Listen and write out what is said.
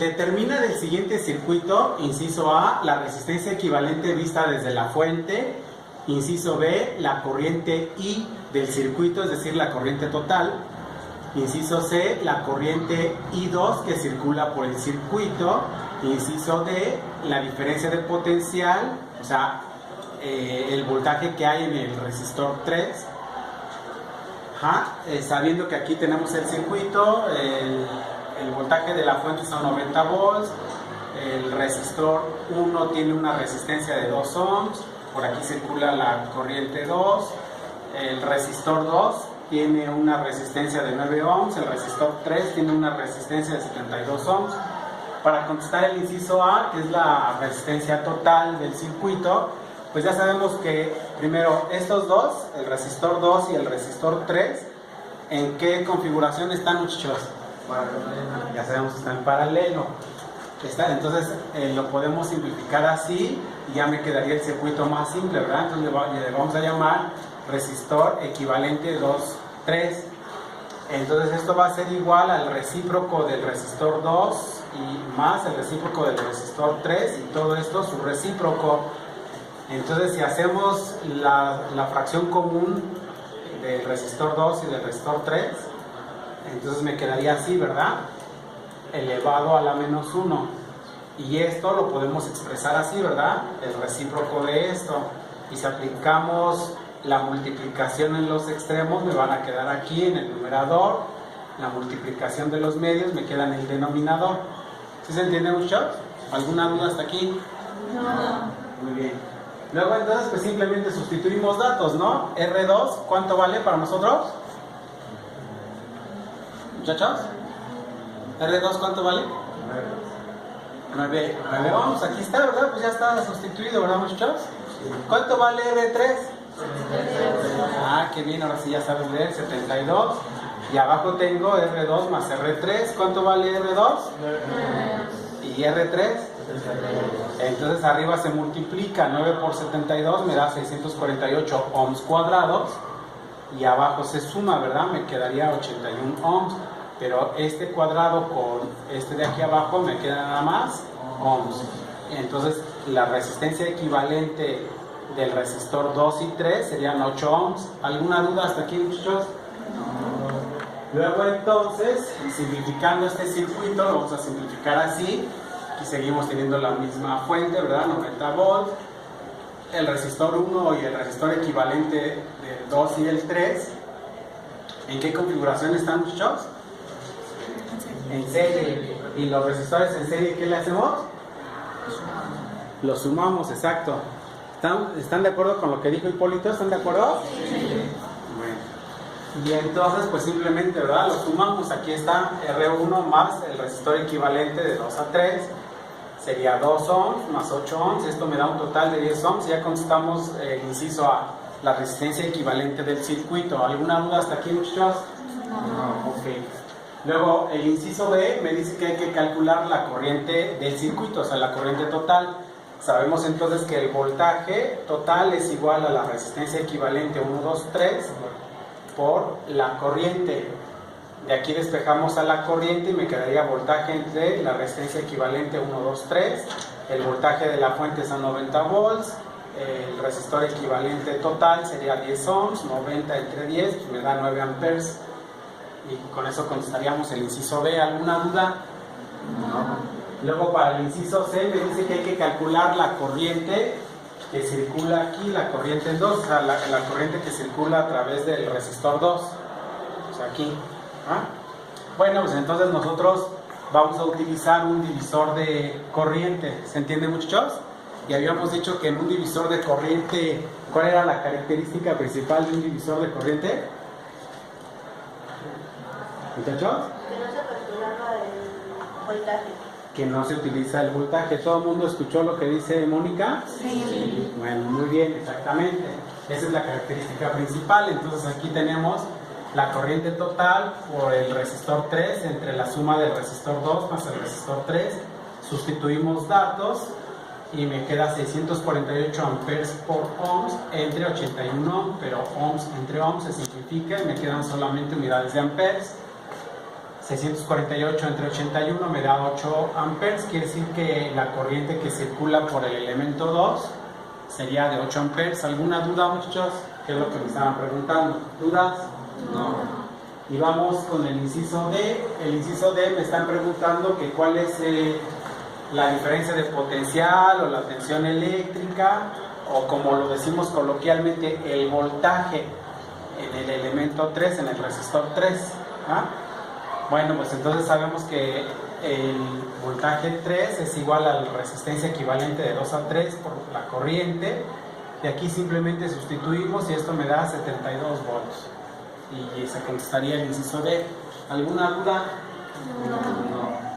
Determina del siguiente circuito, inciso A, la resistencia equivalente vista desde la fuente, inciso B, la corriente I del circuito, es decir, la corriente total, inciso C, la corriente I2 que circula por el circuito, inciso D, la diferencia de potencial, o sea, el voltaje que hay en el resistor 3. Sabiendo que aquí tenemos el circuito, el voltaje de la fuente son 90 volts, el resistor 1 tiene una resistencia de 2 ohms, por aquí circula la corriente 2, el resistor 2 tiene una resistencia de 9 ohms, el resistor 3 tiene una resistencia de 72 ohms. Para contestar el inciso A, que es la resistencia total del circuito, pues ya sabemos que primero estos dos, el resistor 2 y el resistor 3, ¿en qué configuración están, muchachos? Ya sabemos que están en paralelo. Entonces lo podemos simplificar así y ya me quedaría el circuito más simple, ¿verdad? Entonces le vamos a llamar resistor equivalente 2, 3. Entonces esto va a ser igual al recíproco del resistor 2 y más el recíproco del resistor 3 y todo esto su recíproco. Entonces si hacemos la fracción común del resistor 2 y del resistor 3, entonces me quedaría así, ¿verdad? Elevado a la menos 1. Y esto lo podemos expresar así, ¿verdad? El recíproco de esto. Y si aplicamos la multiplicación en los extremos, me van a quedar aquí en el numerador. La multiplicación de los medios me queda en el denominador. ¿Sí se entiende, muchachos? ¿Alguna duda hasta aquí? No. Muy bien. Luego entonces pues simplemente sustituimos datos, ¿no? R2, ¿cuánto vale para nosotros? Muchachos, R2, ¿cuánto vale? 9 ohms, aquí está, ¿verdad? Pues ya está sustituido, ¿verdad, muchachos? ¿Cuánto vale R3? Qué bien, ahora sí ya sabes leer, 72. Y abajo tengo R2 más R3, ¿cuánto vale R2? ¿Y R3? Entonces arriba se multiplica, 9 por 72 me da 648 ohms cuadrados. Y abajo se suma, ¿verdad? Me quedaría 81 ohms. Pero este cuadrado con este de aquí abajo me queda nada más ohms. Entonces la resistencia equivalente del resistor 2 y 3 serían 8 ohms. ¿Alguna duda hasta aquí, muchachos? No. Luego entonces, simplificando este circuito, lo vamos a simplificar así. Aquí seguimos teniendo la misma fuente, ¿verdad? 90 volts. El resistor 1 y el resistor equivalente del 2 y el 3. ¿En qué configuración están, muchachos? En serie. ¿Y los resistores en serie qué le hacemos? Los sumamos, exacto. ¿Están de acuerdo con lo que dijo Hipólito? ¿Están de acuerdo? Sí. Bueno. Y entonces pues simplemente, ¿verdad? Los sumamos. Aquí está R1 más el resistor equivalente de 2 a 3. Sería 2 ohms más 8 ohms. Esto me da un total de 10 ohms. Ya contestamos el inciso A, la resistencia equivalente del circuito. ¿Alguna duda hasta aquí, muchachos? No. Ok. Luego el inciso B me dice que hay que calcular la corriente del circuito, o sea, la corriente total. Sabemos entonces que el voltaje total es igual a la resistencia equivalente 1, 2, 3 por la corriente. De aquí despejamos a la corriente y me quedaría voltaje entre la resistencia equivalente 1, 2, 3. El voltaje de la fuente son 90 volts. El resistor equivalente total sería 10 ohms, 90 entre 10, pues me da 9 amperes. Y con eso contestaríamos el inciso B. ¿Alguna duda? No. Luego para el inciso C me dice que hay que calcular la corriente que circula aquí, la corriente 2, o sea, la corriente que circula a través del resistor 2, o sea, aquí. Bueno, pues entonces nosotros vamos a utilizar un divisor de corriente. ¿Se entiende, muchachos? Y habíamos dicho que en un divisor de corriente, ¿cuál era la característica principal de un divisor de corriente? ¿Muchachos? Que no se calculaba el voltaje. Que no se utiliza el voltaje. ¿Todo el mundo escuchó lo que dice Mónica? Sí. Bueno, muy bien, exactamente. Esa es la característica principal. Entonces aquí tenemos la corriente total por el resistor 3 entre la suma del resistor 2 más el resistor 3. Sustituimos datos y me queda 648 amperes por ohms entre 81, pero ohms entre ohms se simplifica y me quedan solamente unidades de amperes. 648 entre 81 me da 8 amperes, quiere decir que la corriente que circula por el elemento 2 sería de 8 amperes. ¿Alguna duda, muchachos? ¿Qué es lo que me estaban preguntando? ¿Dudas? No. Y vamos con el inciso D. El inciso D me están preguntando que cuál es la diferencia de potencial o la tensión eléctrica, o como lo decimos coloquialmente, el voltaje en el elemento 3, en el resistor 3. ¿Ah? Bueno, pues entonces sabemos que el voltaje 3 es igual a la resistencia equivalente de 2 a 3 por la corriente. De aquí simplemente sustituimos y esto me da 72 volts. Y se contestaría el inciso D. ¿Alguna duda? No.